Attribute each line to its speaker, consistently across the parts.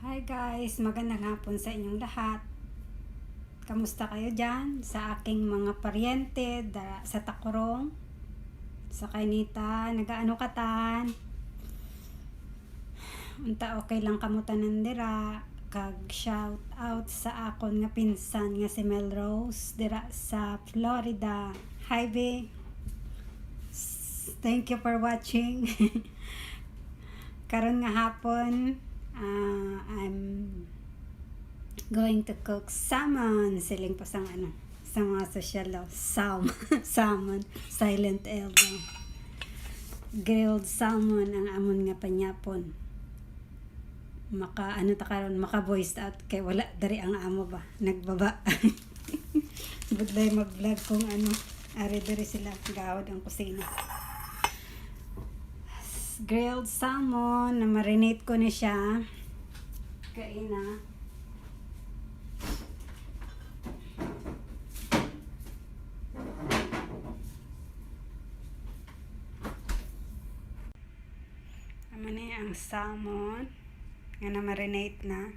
Speaker 1: Hi guys, magandang hapon sa inyong lahat. Kamusta kayo dyan? Sa aking mga paryente, sa Takurong, sa Kainita, nagaano katan. Unta okay lang kamutan dira. Kag shout out sa akon nga pinsan nga si Melrose dira sa Florida. Hi be. Thank you for watching. Karon nga hapon, I'm going to cook salmon. Siling po sang sa mga social law. Salmon. Silent L. Grilled salmon ang amon nga panyapon. Maka voiced out kay wala dari ang amo ba. Nagbaba. Budlay mag-vlog kung ari dari sila gawad ang kusina. Grilled salmon na marinate ko na siya. Kaina. Amani ang salmon nga na marinate na.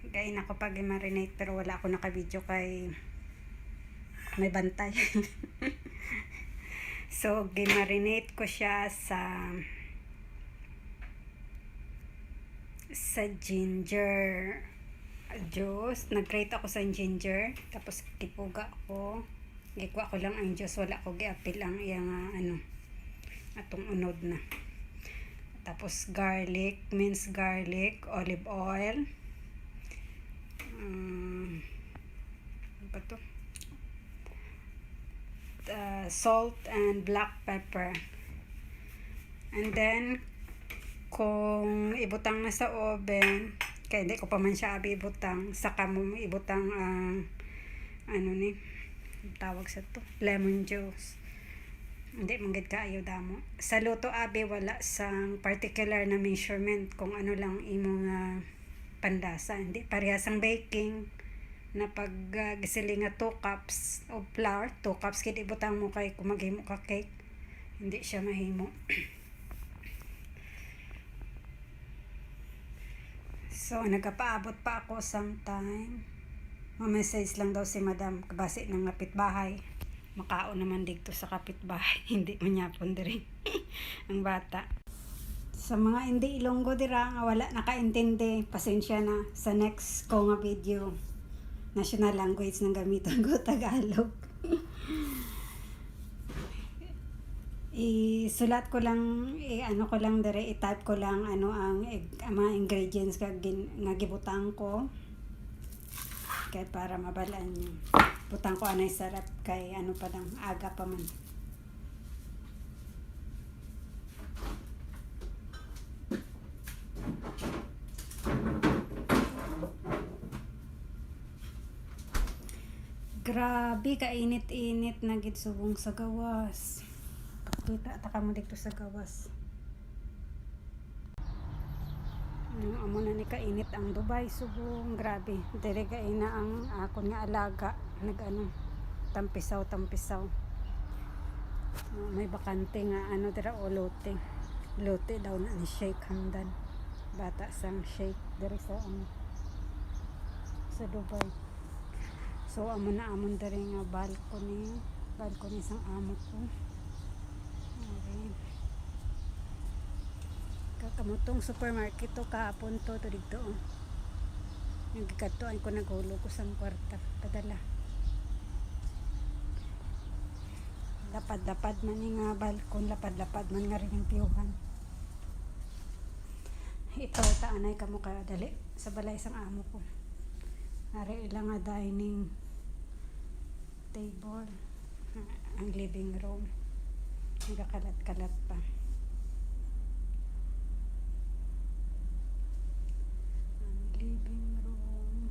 Speaker 1: Kain ako pag i-marinate pero wala ako naka-video kay may bantay. So, gi-marinate ko siya sa ginger juice. Nag-grate ako sa ginger. Tapos, kipuga ko. Gikuha ko lang ang juice. Wala ko gi-apil ang iyang atong unod na. Tapos, garlic. Minced garlic. Olive oil. Ano ba to? Salt and black pepper. And then, kung ibutang na sa oven, kaya hindi ko pa man siya ibutang, saka mo ibutang tawag sa to, lemon juice. Hindi manggid ka ayaw damo. Sa luto wala sang particular na measurement kung ano lang imong pandasa. Hindi parehas ang baking na pag gisili nga 2 cups of flour, 2 cups kid ibutang mo kay kung maghimo ka cake, hindi siya mahimo. So, nagapaabot pa ako sometime. Ma-message lang daw si madam, kabasi ng kapitbahay. Makaon naman dito sa kapitbahay. Hindi manyapon diri ang bata. Sa mga hindi Ilonggo dira nga wala nakaintindi, pasensya na sa next ko nga video. National language ng gamiton ko, Tagalog. Isulat ko lang, ko lang dire, i-type ko lang ang mga ingredients nga gibutang ko. Kaya para mabalaan nyo. Butang ko anay sarap kay pa lang, aga pa man. Grabe, kainit-init na gid subong sa gawas. Pakita ta mo dito sa gawas. Amo na ni kainit ang Dubai subong, grabe. Dire gaina ang akon nga alaga tampisaw. May bakante nga dira o lote. Lote daw na ni Sheikh Hamdan. Bata sang Sheikh dire sa Dubai. So, amon dari nga balcony sang amo ko. Okay. Kakamutong supermarket to kahapon to dito. Yung gikatuan ko naghulog ko sang kwarta. Padala. Lapad-lapad man nga balkon, lapad-lapad man nga rin yung piyuhan. Ito, taanay ka mo dali sa balay sang amo ko. Ari ilang nga dining table, ang living room, nagakalat-kalat pa. Ang living room,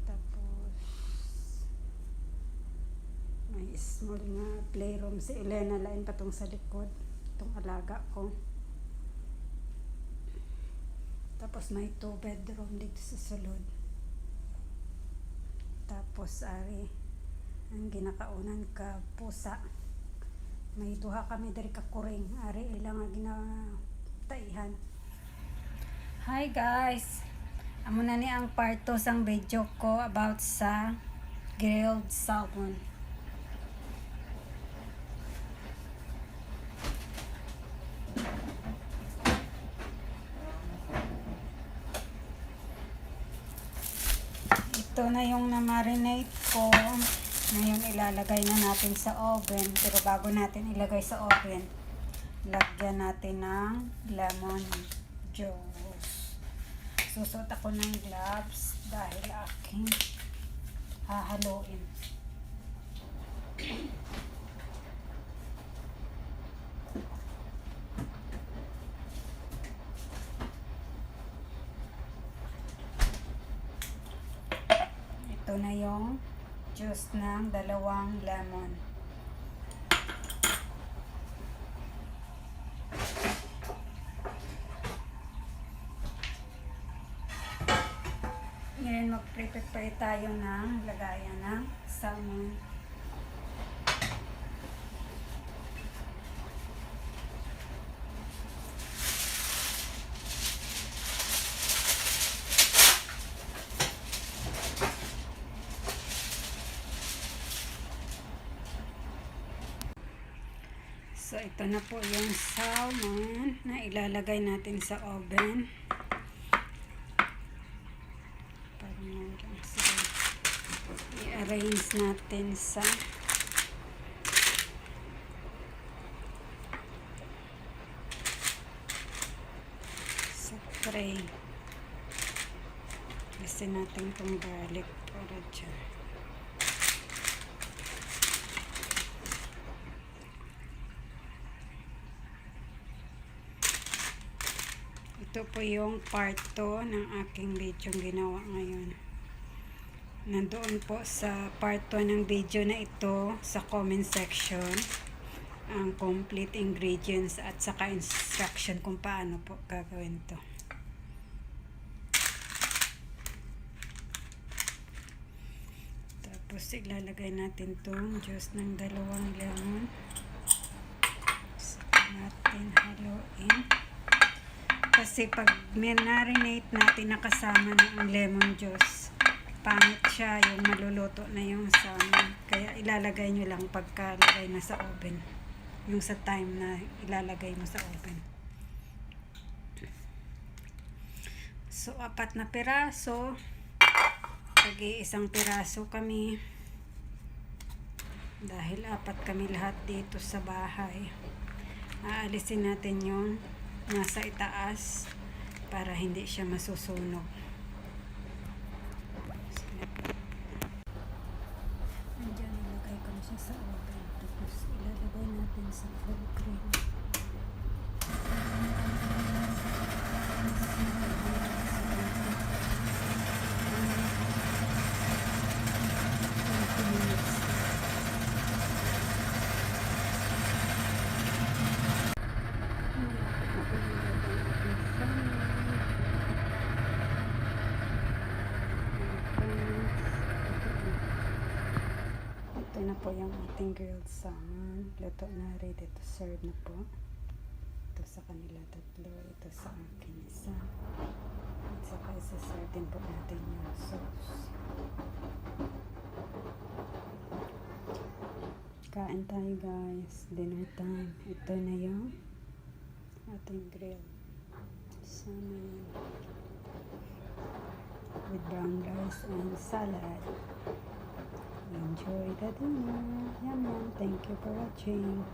Speaker 1: tapos may small nga playroom si Elena, lain patong sa likod, itong alaga ko. Tapos may 2 bedroom dito sa sulod. Tapos ari ang ginakaunan ka pusa. May duha kami dari ka kuring. Ari ilang nga ginataihan. Hi guys! Amo na ni ang part 2 sang video ko about sa grilled salmon. Ito na yung na-marinate ko. Ngayon ilalagay na natin sa oven. Pero bago natin ilagay sa oven, lagyan natin ng lemon juice. Susot ako ng gloves dahil aking hahaluin. Ito na yung juice ng 2 lemon. Ngayon mag-prepare tayo ng lagayan ng salmon. So ito na po yung salmon na ilalagay natin sa oven. I-arrange natin sa tray. Kasi natin itong garlic para dyan. Ito po yung part 2 ng aking video ginawa ngayon. Nandoon po sa part 1 ng video na ito sa comment section ang complete ingredients at saka instruction kung paano po gagawin to. Tapos ilalagay natin tong juice ng 2 lemon. Saka natin haluin. Kasi pag marinate natin nakasama ng lemon juice, pangit siya yung maluluto na yung salmon. Kaya ilalagay nyo lang pagkalagay na sa oven. Yung sa time na ilalagay mo sa oven. So, 4 na piraso. Tag-iisang piraso kami. Dahil 4 kami lahat dito sa bahay. Aalisin natin yung nasa itaas para hindi siya masusunog. Diyan ilagay ko na siya sa oven. Tapos ilalagay natin sa full cream. Ito na po yung ating grilled salmon. Luto na, ready to serve na po. Ito sa kanila 3, ito sa akin 1. At saka isa-serve din po natin yung sauce. Kain tayo guys. Dinner time. Ito na yung ating grilled salmon with brown rice and salad. Enjoy the dinner. Yum yum. Thank you for watching.